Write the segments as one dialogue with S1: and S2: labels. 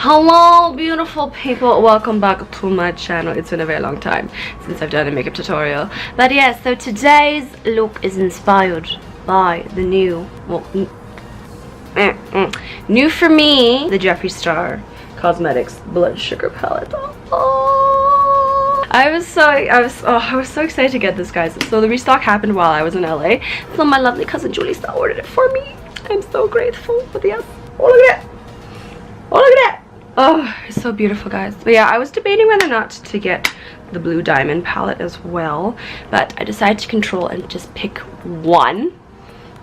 S1: Hello beautiful people, welcome back to my channel. It's been a very long time since I've done a makeup tutorial, but yeah, so today's look is inspired by the new, well, new for me, the Jeffree Star Cosmetics Blood Sugar Palette. I was so excited to get this, guys. So the restock happened while I was in LA, so my lovely cousin Julie Star ordered it for me. I'm so grateful. But yes, oh look at that, oh look at that. Oh, it's so beautiful, guys. But yeah, I was debating whether or not to get the Blue Diamond palette as well, but I decided to control and just pick one.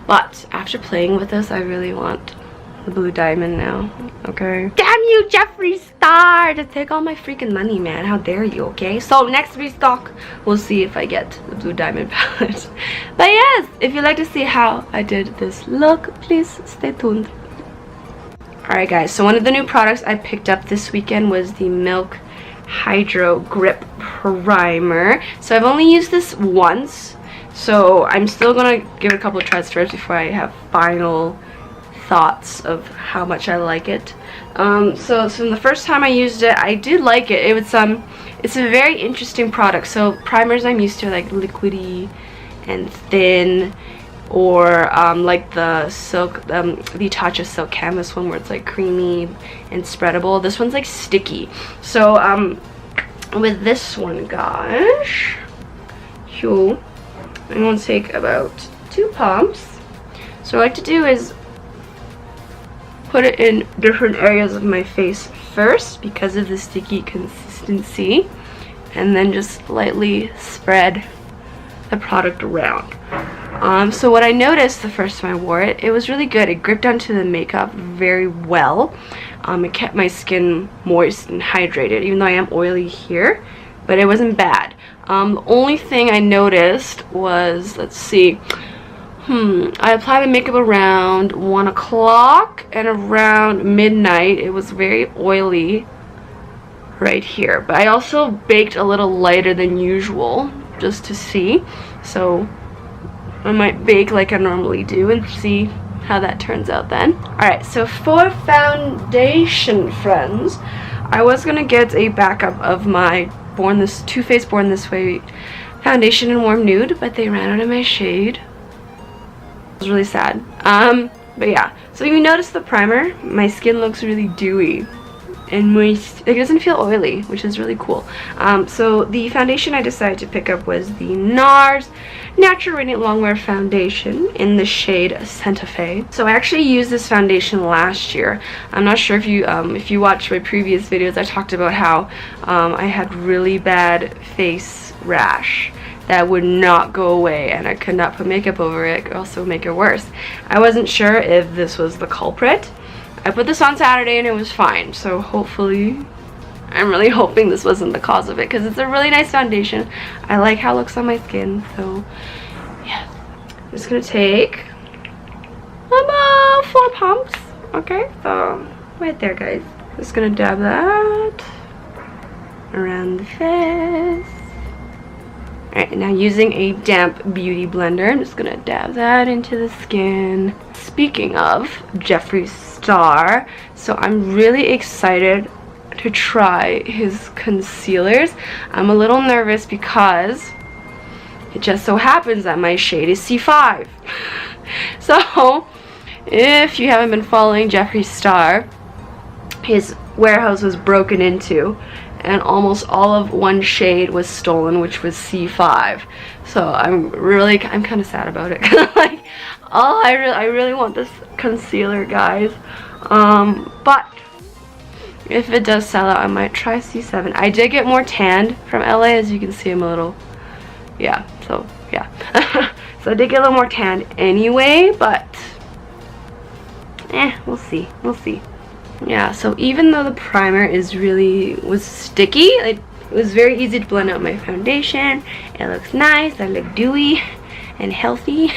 S1: But after playing with this, I really want the Blue Diamond now. Okay, damn you, Jeffree Star, to take all my freaking money, man. How dare you? Okay, so next restock we'll see if I get the Blue Diamond palette. But yes, if you'd like to see how I did this look, please stay tuned. Alright guys, so one of the new products I picked up this weekend was the Milk Hydro Grip Primer. So I've only used this once, so I'm still gonna give it a couple of tries first before I have final thoughts of how much I like it. So from the first time I used it, I did like it. It's a very interesting product. So primers I'm used to are like liquidy and thin, or like the silk, the Tatcha Silk Canvas one where it's like creamy and spreadable. This one's like sticky. So with this one, gosh, I'm gonna take about 2 pumps. So what I like to do is put it in different areas of my face first because of the sticky consistency, and then just lightly spread the product around. So what I noticed the first time I wore it, it was really good. It gripped onto the makeup very well. It kept my skin moist and hydrated, even though I am oily here, but it wasn't bad. The only thing I noticed was, let's see, I applied my makeup around 1 o'clock, and around midnight it was very oily right here. But I also baked a little lighter than usual just to see, so I might bake like I normally do and see how that turns out then. Alright, so for foundation, friends, I was gonna get a backup of my Too Faced Born This Way foundation in Warm Nude, but they ran out of my shade. It was really sad. But yeah, so you notice the primer, my skin looks really dewy and moist. It doesn't feel oily, which is really cool. So the foundation I decided to pick up was the NARS Natural Radiant Longwear Foundation in the shade Santa Fe. So I actually used this foundation last year. I'm not sure if you watched my previous videos, I talked about how I had really bad face rash that would not go away, and I could not put makeup over it. It could also make it worse. I wasn't sure if this was the culprit. I put this on Saturday and it was fine, so hopefully, I'm really hoping this wasn't the cause of it, because it's a really nice foundation. I like how it looks on my skin, so yeah. I'm just gonna take about 4 pumps. Okay, so right there, guys. Just gonna dab that around the face. Alright, now using a damp beauty blender, I'm just gonna dab that into the skin. Speaking of Jeffree Star, so I'm really excited to try his concealers. I'm a little nervous because it just so happens that my shade is C5. So if you haven't been following Jeffree Star, his warehouse was broken into and almost all of one shade was stolen, which was C5. So I'm kind of sad about it. Like, oh, I really want this concealer, guys. But if it does sell out, I might try C7. I did get more tanned from LA, as you can see. I'm a little, yeah, so yeah. So I did get a little more tanned anyway, but we'll see, we'll see. Yeah, so even though the primer was sticky, it was very easy to blend out my foundation. It looks nice, I look dewy and healthy.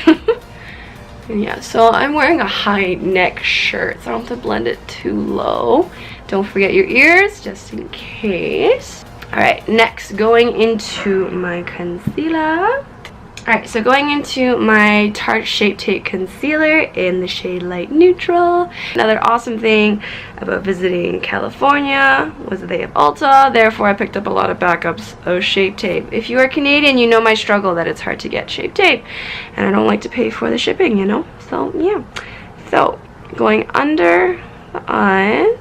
S1: And yeah, so I'm wearing a high neck shirt, so I don't have to blend it too low. Don't forget your ears, just in case. Alright, next, going into my concealer. Alright, so going into my Tarte Shape Tape Concealer in the shade Light Neutral. Another awesome thing about visiting California was that they have Ulta, therefore I picked up a lot of backups of Shape Tape. If you are Canadian, you know my struggle that it's hard to get Shape Tape, and I don't like to pay for the shipping, you know? So, yeah. So, going under the eyes,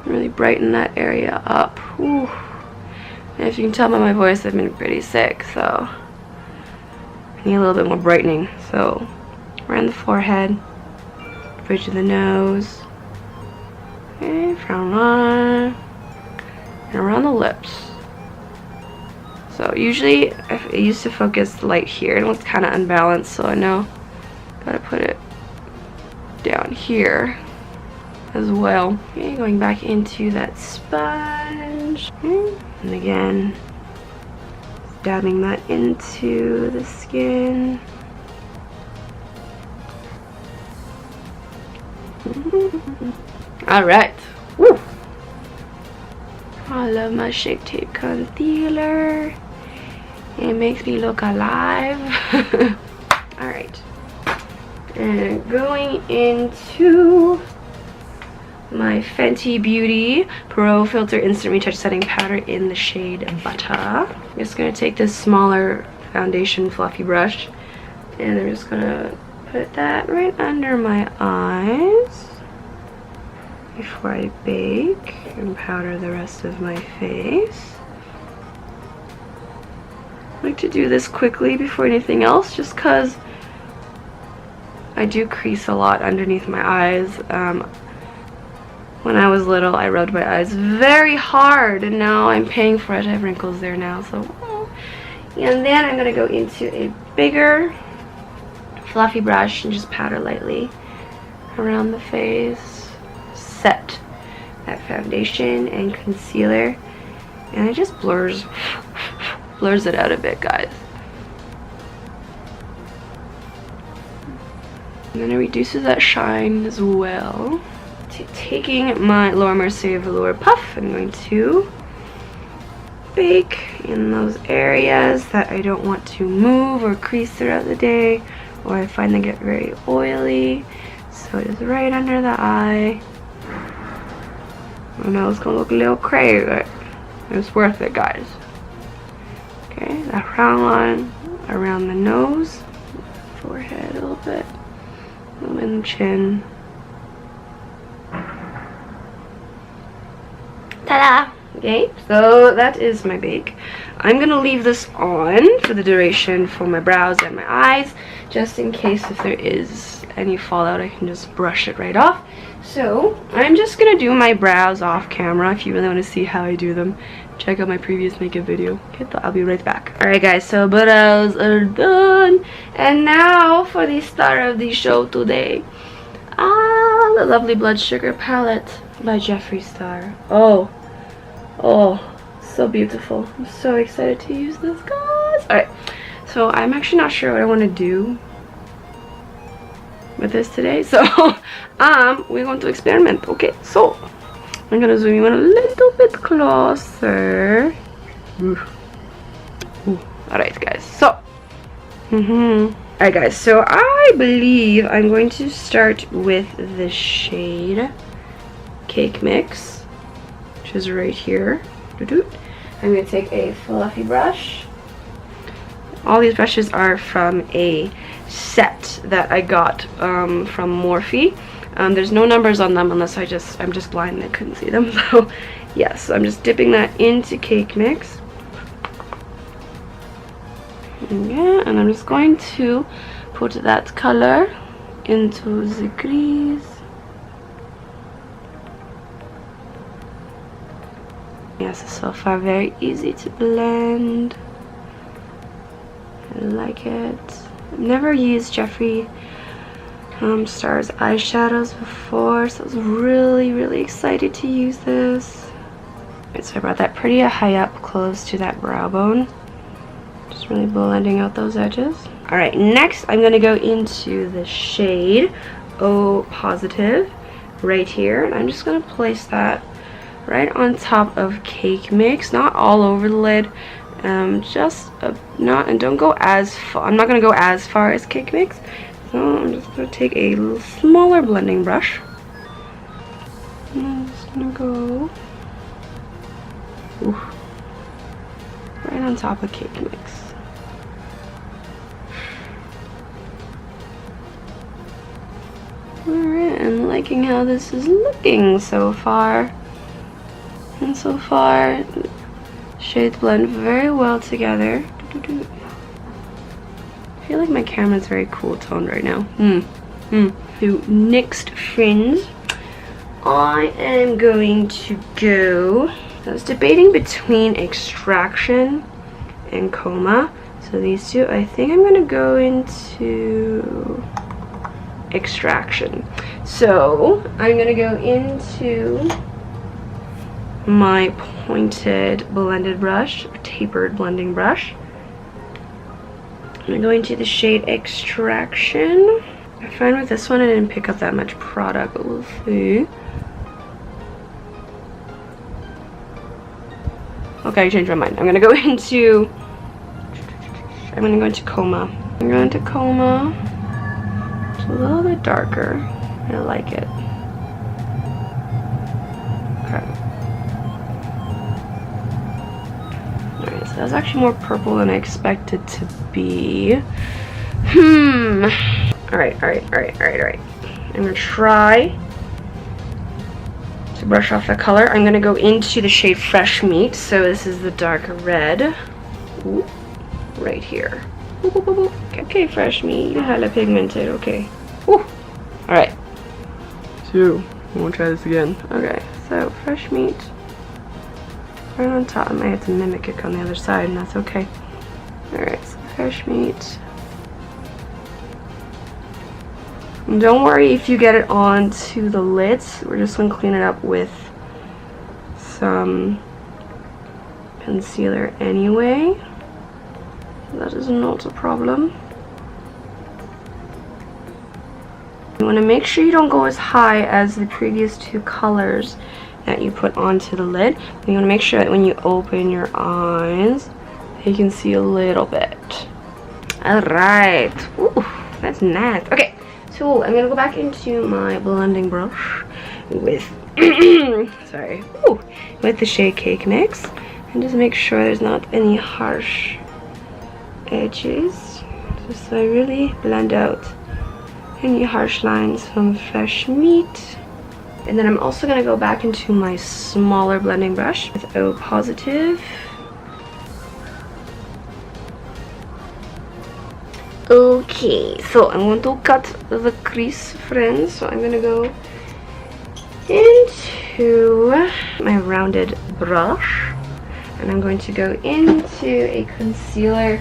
S1: really brighten that area up. Ooh. And if you can tell by my voice, I've been pretty sick, so I need a little bit more brightening. So around the forehead, bridge of the nose, okay, frown line, and around the lips. So usually I used to focus light here, and it was kind of unbalanced, so I know gotta put it down here as well. Okay, going back into that sponge. Okay. And again, dabbing that into the skin. Alright. Woo! I love my Shape Tape Concealer. It makes me look alive. Alright. And going into my Fenty Beauty Pro Filter Instant Retouch Setting Powder in the shade Butter. I'm just going to take this smaller foundation fluffy brush, and I'm just going to put that right under my eyes before I bake and powder the rest of my face. I like to do this quickly before anything else, just because I do crease a lot underneath my eyes. When I was little, I rubbed my eyes very hard, and now I'm paying for it. I have wrinkles there now, so. And then I'm going to go into a bigger fluffy brush and just powder lightly around the face. Set that foundation and concealer, and it just blurs it out a bit, guys. And then it reduces that shine as well. Taking my Laura Mercier Velour Puff, I'm going to bake in those areas that I don't want to move or crease throughout the day, or I find they get very oily. So it is right under the eye. I know it's gonna look a little crazy, but it's worth it, guys. Okay, that frown line around the nose, forehead a little bit, and the chin. Ta-da! Okay, so that is my bake. I'm gonna leave this on for the duration for my brows and my eyes, just in case if there is any fallout, I can just brush it right off. So I'm just gonna do my brows off camera. If you really want to see how I do them, check out my previous makeup video. Okay, so I'll be right back. Alright guys, so brows are done, and now for the star of the show today. The lovely Blood Sugar palette by Jeffree Star. Oh, so beautiful. I'm so excited to use this, guys. Alright, so I'm actually not sure what I want to do with this today, so we're going to experiment. Okay, so I'm gonna zoom you in a little bit closer. Alright guys, so alright guys, so I believe I'm going to start with the shade Cake Mix, which is right here. I'm going to take a fluffy brush. All these brushes are from a set that I got from Morphe. There's no numbers on them unless I'm just blind and I couldn't see them. So yes, I'm just dipping that into Cake Mix. Yeah, and I'm just going to put that color into the crease. Yes, so far very easy to blend. I like it. I've never used Jeffree Star's eyeshadows before, so I was really excited to use this. Right, so I brought that pretty high up close to that brow bone. Just really blending out those edges. Alright, next I'm going to go into the shade O Positive right here, and I'm just going to place that right on top of Cake Mix, not all over the lid, Just not, and don't go as far. I'm not gonna go as far as Cake Mix, so I'm just gonna take a smaller blending brush. And I'm just gonna go right on top of Cake Mix. Alright, I'm liking how this is looking so far. And so far, shades blend very well together. I feel like my camera is very cool toned right now. So next, friends, I am going to go. I was debating between Extraction and Coma. So these two, I think I'm gonna go into Extraction. So I'm gonna go into my pointed blended brush, or tapered blending brush. I'm gonna go into the shade Extraction. I find with this one I didn't pick up that much product, but we'll see. Okay, I changed my mind. I'm gonna go into Coma. I'm going to Coma. It's a little bit darker. I like it. Okay. Alright, so that's actually more purple than I expected to be. Alright. I'm gonna try to brush off the color. I'm gonna go into the shade Fresh Meat. So this is the dark red. Ooh, right here. Okay, Fresh Meat, you hella pigmented, okay. Alright. So, I won't try this again. Okay, so Fresh Meat. Right on top. I might have to mimic it on the other side, and that's okay. Alright, so Fresh Meat. And don't worry if you get it onto the lids. We're just going to clean it up with some concealer anyway. That is not a problem. You want to make sure you don't go as high as the previous two colors that you put onto the lid. You want to make sure that when you open your eyes, you can see a little bit. Alright. Ooh, that's nice. Okay, so I'm going to go back into my blending brush with, sorry, with the shade Cake Mix. And just make sure there's not any harsh edges. Just so I really blend out any harsh lines from Fresh Meat. And then I'm also going to go back into my smaller blending brush with O Positive. Okay, so I'm going to cut the crease, friends. So I'm going to go into my rounded brush. And I'm going to go into a concealer,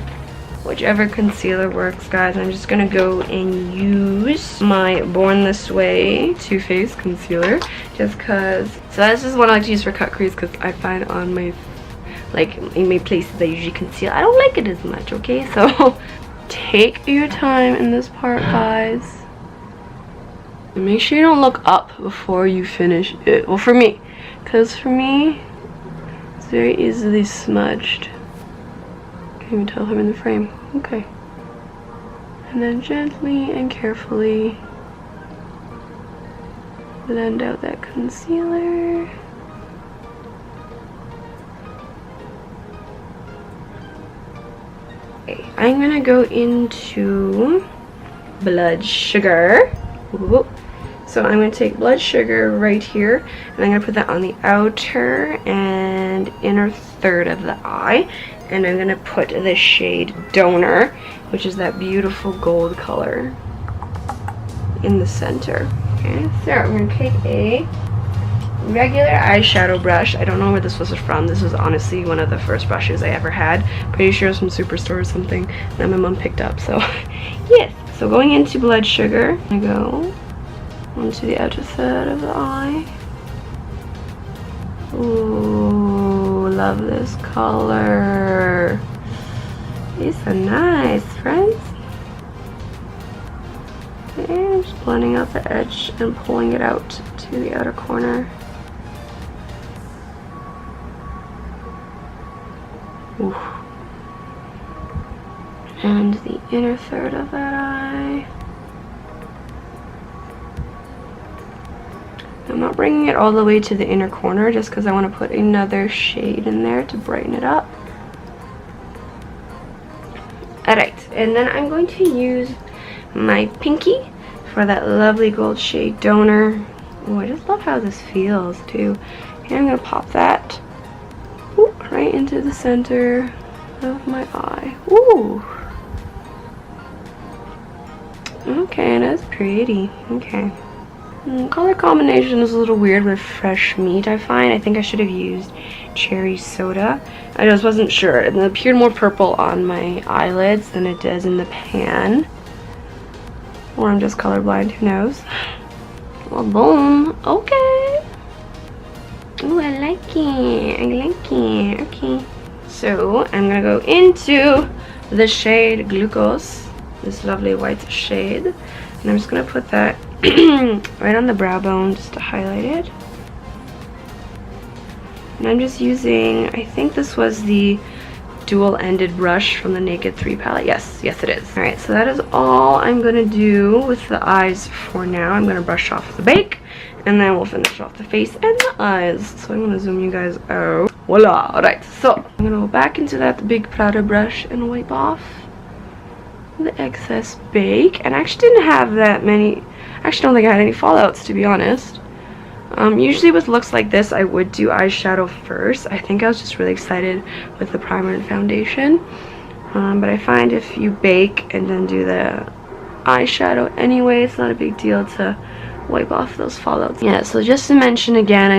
S1: whichever concealer works, guys. I'm just gonna go and use my Born This Way Too Faced concealer, just cause. So that's just what I like to use for cut crease, cause I find on my, like in my places I usually conceal, I don't like it as much. Okay, so take your time in this part, guys. And make sure you don't look up before you finish it. Well, for me, cause for me, it's very easily smudged. Can't even tell I'm in the frame. Okay. And then gently and carefully blend out that concealer. Okay, I'm gonna go into Blood Sugar. Ooh. So I'm going to take Blood Sugar right here, and I'm going to put that on the outer and inner third of the eye. And I'm going to put the shade Donor, which is that beautiful gold color, in the center. Okay, so I'm going to take a regular eyeshadow brush. I don't know where this was from. This was honestly one of the first brushes I ever had. Pretty sure it was from Superstore or something that my mom picked up. So, yes. So going into Blood Sugar, I go onto the outer third of the eye. Ooh, love this color. It's so nice, friends. Okay, I'm just blending out the edge and pulling it out to the outer corner. Ooh, and the inner third of that eye. I'm not bringing it all the way to the inner corner just because I want to put another shade in there to brighten it up. Alright, and then I'm going to use my pinky for that lovely gold shade Donor. Oh, I just love how this feels too. And I'm going to pop that right into the center of my eye. Ooh. Okay, that's pretty. Okay. Color combination is a little weird with fresh meat, I find. I think I should have used cherry soda. I just wasn't sure. And it appeared more purple on my eyelids than it does in the pan. Or I'm just colorblind, who knows? Well, boom. Okay. Ooh, I like it. I like it. Okay. So, I'm gonna go into the shade Glucose. This lovely white shade. And I'm just gonna put that right on the brow bone just to highlight it. And I'm just using, I think this was the dual-ended brush from the Naked 3 palette. Yes, yes it is. Alright, so that is all I'm going to do with the eyes for now. I'm going to brush off the bake, and then we'll finish off the face and the eyes. So I'm going to zoom you guys out. Voila! Alright, so I'm going to go back into that big Prada brush and wipe off the excess bake. And I actually didn't have that many. I actually don't think I had any fallouts, to be honest. Usually with looks like this, I would do eyeshadow first. I think I was just really excited with the primer and foundation. But I find if you bake and then do the eyeshadow anyway, it's not a big deal to wipe off those fallouts. Yeah, so just to mention again,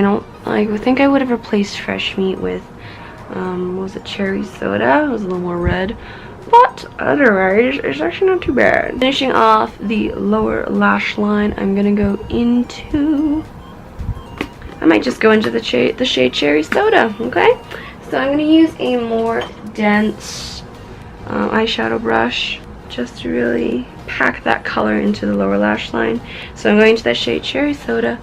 S1: I think I would have replaced fresh meat with, what was it, cherry soda? It was a little more red. But otherwise, it's actually not too bad. Finishing off the lower lash line, I'm gonna go into, I might just go into the shade Cherry Soda, okay? So I'm gonna use a more dense eyeshadow brush just to really pack that color into the lower lash line. So I'm going to that shade Cherry Soda.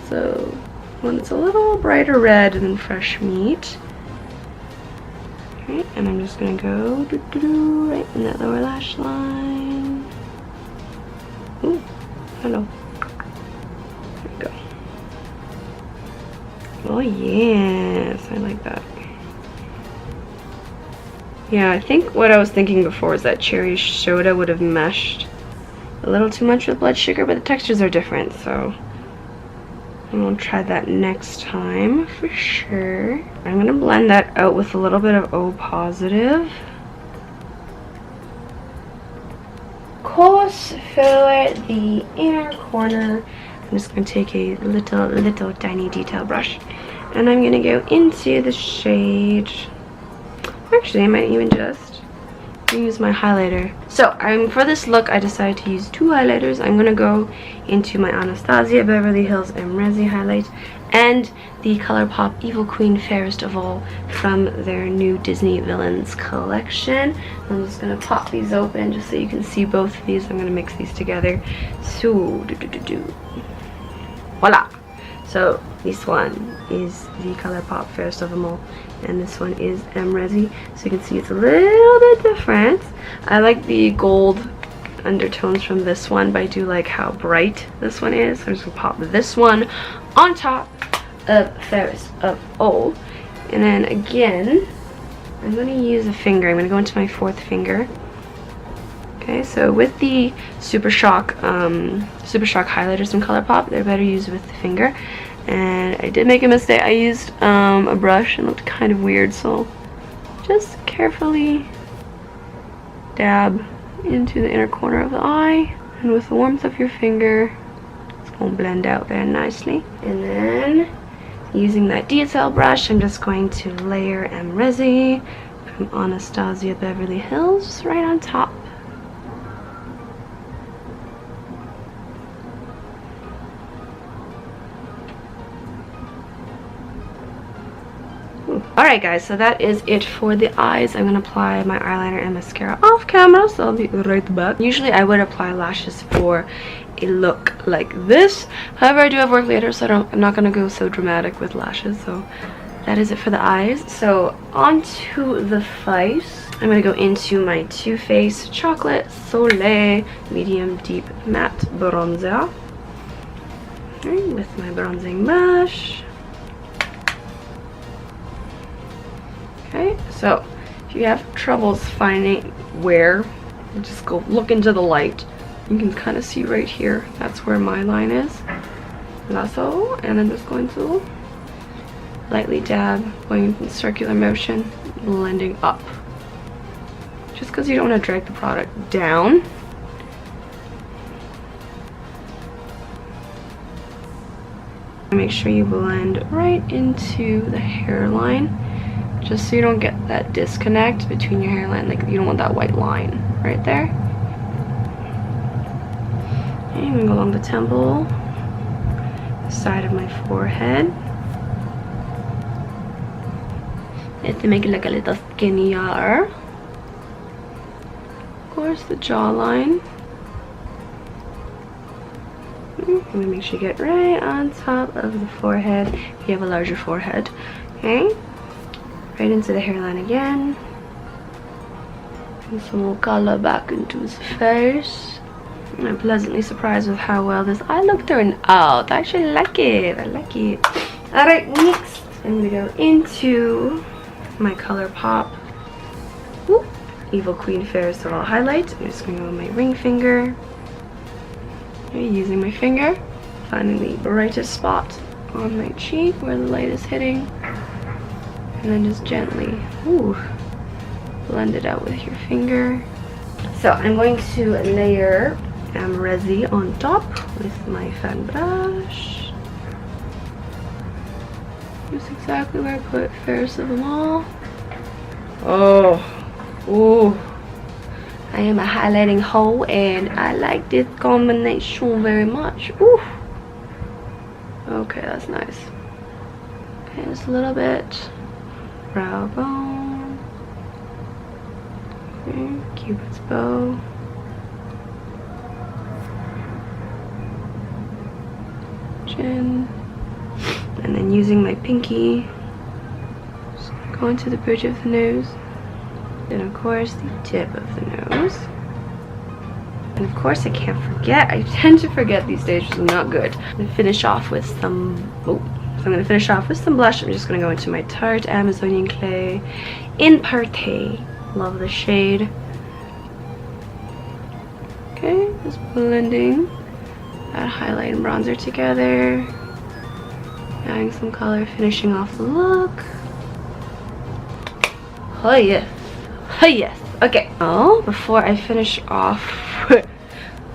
S1: So one that's a little brighter red than fresh meat. Right, and I'm just gonna go right in that lower lash line. Ooh, hello. There we go. Oh yes, I like that. Yeah, I think what I was thinking before is that cherry soda would have meshed a little too much with blood sugar, but the textures are different, so I'm gonna try that next time for sure. I'm gonna blend that out with a little bit of O positive. Of course, for the inner corner, I'm just gonna take a little tiny detail brush, and I'm gonna go into the shade. Actually, I might even just use my highlighter. So for this look, I decided to use two highlighters. I'm gonna go into my Anastasia Beverly Hills Amrezy highlight and the ColourPop Evil Queen Fairest of All from their new Disney Villains collection. I'm just gonna pop these open just so you can see both of these. I'm gonna mix these together. So voila. So this one is the ColourPop Fairest of Them All, and this one is Amrezy. So you can see it's a little bit different. I like the gold undertones from this one, but I do like how bright this one is. So I'm just gonna pop this one on top of Fairest of All. And then again, I'm gonna use a finger. I'm gonna go into my fourth finger. Okay, so with the Super Shock highlighters from ColourPop, they're better used with the finger. And I did make a mistake. I used a brush and it looked kind of weird, so just carefully dab into the inner corner of the eye, and with the warmth of your finger, it's going to blend out there nicely. And then using that detail brush, I'm just going to layer Amrezy from Anastasia Beverly Hills right on top. Alright guys, so that is it for the eyes. I'm going to apply my eyeliner and mascara off camera, so I'll be right back. Usually I would apply lashes for a look like this. However, I do have work later, so I'm not going to go so dramatic with lashes. So that is it for the eyes. So onto the face. I'm gonna go into my Too Faced Chocolate Soleil Medium Deep Matte Bronzer. Okay, with my bronzing brush. Okay, so if you have troubles finding where, just go look into the light. You can kind of see right here. That's where my line is. Lasso, and I'm just going to lightly dab, going in circular motion, blending up. Just because you don't want to drag the product down. Make sure you blend right into the hairline, just so you don't get that disconnect between your hairline. Like, you don't want that white line right there. Okay, I'm gonna go along the temple, the side of my forehead. Just to make it look a little skinnier. Of course, the jawline. I'm gonna make sure you get right on top of the forehead if you have a larger forehead. Okay, right into the hairline again. And some more color back into his face. And I'm pleasantly surprised with how well this eye look turned out. I actually like it. I like it. Alright, next I'm gonna go into my Color Pop Evil Queen Fair Sorrel highlight. I'm just gonna go with my ring finger. Using my finger, finding the brightest spot on my cheek where the light is hitting, and then just gently blend it out with your finger. So I'm going to layer Amrezy on top with my fan brush. Just exactly where I put Fairest of them all. Oh, I am a highlighting hoe, and I like this combination very much. Ooh. Okay, that's nice. Okay, just a little bit. Brow bone. Okay, Cupid's bow. Chin. And then using my pinky, just go into the bridge of the nose. And of course the tip of the nose. And of course I can't forget, I tend to forget these days, which is not good. I'm gonna finish off with some, so I'm gonna finish off with some blush. I'm just gonna go into my Tarte Amazonian Clay in Parte. Love the shade. Okay, just blending that highlight and bronzer together. Adding some color, finishing off the look. Oh yes. Oh yes. Okay. Oh, before I finish off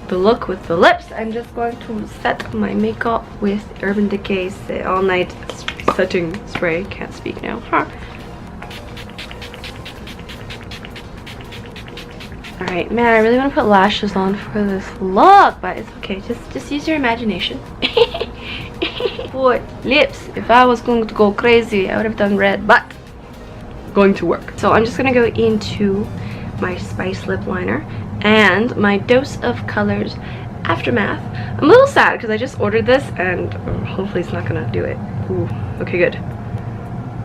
S1: the look with the lips, I'm just going to set my makeup with Urban Decay's All Night Setting Spray. Can't speak now. Huh. Alright, man, I really want to put lashes on for this look, but it's okay. Just use your imagination. For lips, if I was going to go crazy, I would have done red, but going to work. So I'm just gonna go into my Spice lip liner and my Dose of Colors Aftermath. I'm a little sad because I just ordered this and hopefully it's not gonna do it. Ooh, okay, good.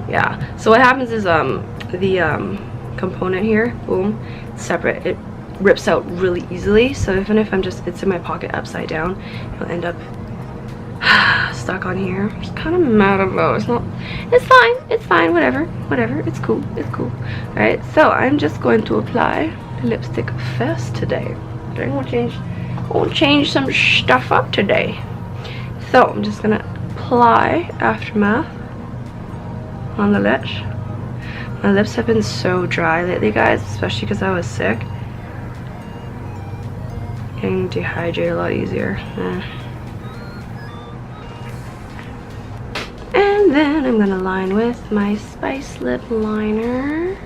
S1: Yeah, so what happens is the component here, boom, it's separate. It rips out really easily, so even if it's in my pocket upside down, it'll end up stuck on here. I'm just kind of mad about it. It's fine, whatever, it's cool. Alright, so I'm just going to apply the lipstick first today. I won't change some stuff up today. So I'm just gonna apply Aftermath on the lips. My lips have been so dry lately, guys, especially because I was sick. Getting dehydrated a lot easier. And then I'm gonna line with my Spice lip liner.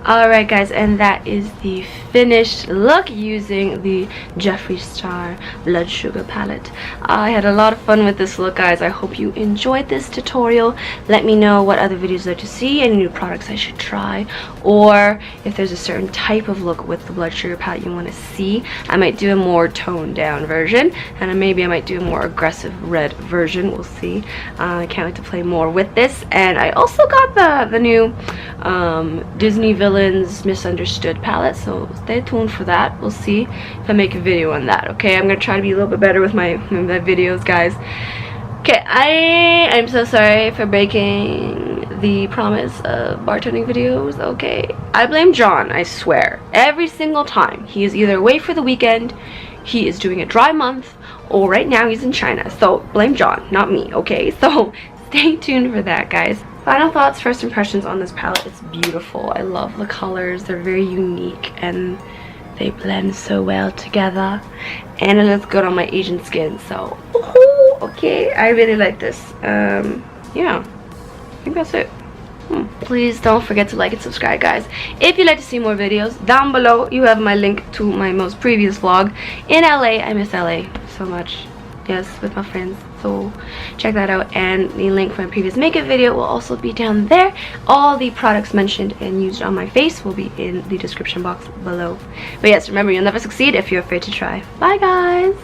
S1: Alright guys, and that is the finished look using the Jeffree Star Blood Sugar palette. I had a lot of fun with this look, guys. I hope you enjoyed this tutorial. Let me know what other videos I'd like to see, any new products I should try, or if there's a certain type of look with the Blood Sugar palette you want to see. I might do a more toned down version, and maybe I might do a more aggressive red version. We'll see. I can't wait to play more with this. And I also got the new Disney Villains Misunderstood palette, so stay tuned for that. We'll see if I make a video on that. Okay, I'm gonna try to be a little bit better with my videos, guys. Okay, I'm so sorry for breaking the promise of bartending videos. Okay, I blame John, I swear. Every single time. He is either away for the weekend, he is doing a dry month, or right now he's in China. So blame John, not me, okay? So stay tuned for that, guys. Final thoughts, first impressions on this palette. It's beautiful. I love the colors. They're very unique and they blend so well together. And it looks good on my Asian skin, so okay, I really like this. Yeah, I think that's it. Please don't forget to like and subscribe, guys. If you'd like to see more videos, down below you have my link to my most previous vlog in LA. I miss LA so much. Yes, with my friends, so check that out. And the link for my previous makeup video will also be down there. All the products mentioned and used on my face will be in the description box below. But yes, remember, you'll never succeed if you're afraid to try. Bye, guys.